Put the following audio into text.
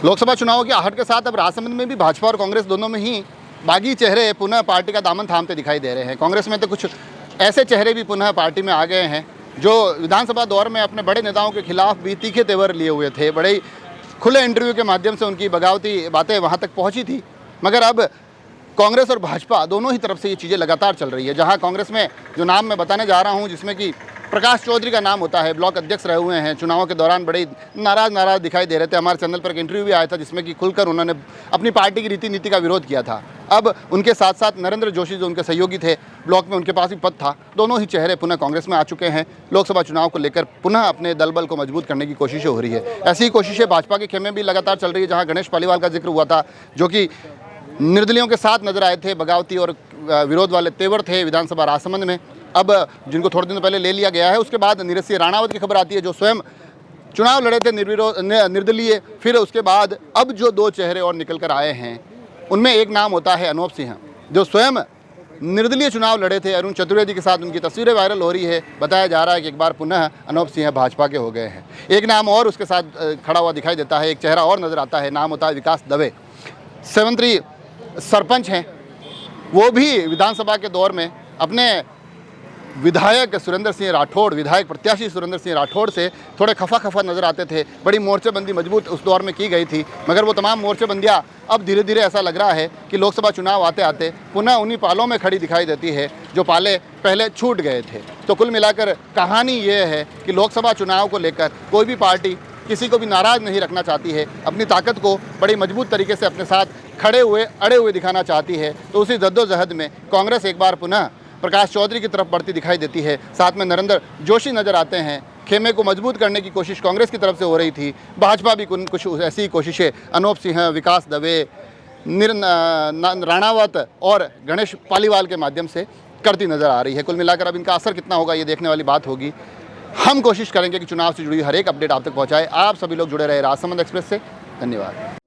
लोकसभा चुनाव की आहट के साथ अब राजसमंद में भी भाजपा और कांग्रेस दोनों में ही बागी चेहरे पुनः पार्टी का दामन थामते दिखाई दे रहे हैं। कांग्रेस में तो कुछ ऐसे चेहरे भी पुनः पार्टी में आ गए हैं जो विधानसभा दौर में अपने बड़े नेताओं के खिलाफ भी तीखे तेवर लिए हुए थे। बड़े ही खुले इंटरव्यू के माध्यम से उनकी बगावती बातें वहाँ तक पहुँची थी। मगर अब कांग्रेस और भाजपा दोनों ही तरफ से ये चीज़ें लगातार चल रही है। जहाँ कांग्रेस में जो नाम मैं बताने जा रहा हूँ, जिसमें कि प्रकाश चौधरी का नाम होता है, ब्लॉक अध्यक्ष रहे हुए हैं, चुनावों के दौरान बड़े नाराज दिखाई दे रहे थे। हमारे चैनल पर एक इंटरव्यू भी आया था जिसमें कि खुलकर उन्होंने अपनी पार्टी की रीति नीति का विरोध किया था। अब उनके साथ साथ नरेंद्र जोशी जो उनके सहयोगी थे, ब्लॉक में उनके पास भी पद था, दोनों ही चेहरे पुनः कांग्रेस में आ चुके हैं। लोकसभा चुनाव को लेकर पुनः अपने दलबल को मजबूत करने की कोशिशें हो रही है। ऐसी ही कोशिशें भाजपा के खेमे में भी लगातार चल रही है। जहाँ गणेश पालीवाल का जिक्र हुआ था, जो कि निर्दलियों के साथ नजर आए थे, बगावती और विरोध वाले तेवर थे विधानसभा राजसमंद में, अब जिनको थोड़े दिन पहले ले लिया गया है। उसके बाद नीरज सिंह राणावत की खबर आती है, जो स्वयं चुनाव लड़े थे निर्दलीय। फिर उसके बाद अब जो दो चेहरे और निकल कर आए हैं, उनमें एक नाम होता है अनूप सिंह, जो स्वयं निर्दलीय चुनाव लड़े थे। अरुण चतुर्वेदी के साथ उनकी तस्वीरें वायरल हो रही है। बताया जा रहा है कि एक बार पुनः अनूप सिंह भाजपा के हो गए हैं। एक नाम और उसके साथ खड़ा हुआ दिखाई देता है, एक चेहरा और नजर आता है, नाम होता है विकास दवे। सेवंतरी सरपंच हैं, वो भी विधानसभा के दौर में अपने विधायक सुरेंद्र सिंह राठौड़, विधायक प्रत्याशी सुरेंद्र सिंह राठौड़ से थोड़े खफा नजर आते थे। बड़ी मोर्चेबंदी मजबूत उस दौर में की गई थी, मगर वो तमाम मोर्चेबंदियां अब धीरे धीरे ऐसा लग रहा है कि लोकसभा चुनाव आते आते पुनः उन्हीं पालों में खड़ी दिखाई देती है जो पाले पहले छूट गए थे। तो कुल मिलाकर कहानी ये है कि लोकसभा चुनाव को लेकर कोई भी पार्टी किसी को भी नाराज़ नहीं रखना चाहती है, अपनी ताकत को बड़ी मजबूत तरीके से अपने साथ खड़े हुए अड़े हुए दिखाना चाहती है। तो उसी जद्दोजहद में कांग्रेस एक बार पुनः प्रकाश चौधरी की तरफ बढ़ती दिखाई देती है। साथ में नरेंद्र जोशी नजर आते हैं। खेमे को मजबूत करने की कोशिश कांग्रेस की तरफ से हो रही थी। भाजपा भी कुछ ऐसी कोशिशें अनूप सिंह, विकास दवे, राणावत और गणेश पालीवाल के माध्यम से करती नजर आ रही है। कुल मिलाकर अब इनका असर कितना होगा, ये देखने वाली बात होगी। हम कोशिश करेंगे कि चुनाव से जुड़ी हर एक अपडेट आप तक पहुंचाए। आप सभी लोग जुड़े रहे राजसमंद एक्सप्रेस से। धन्यवाद।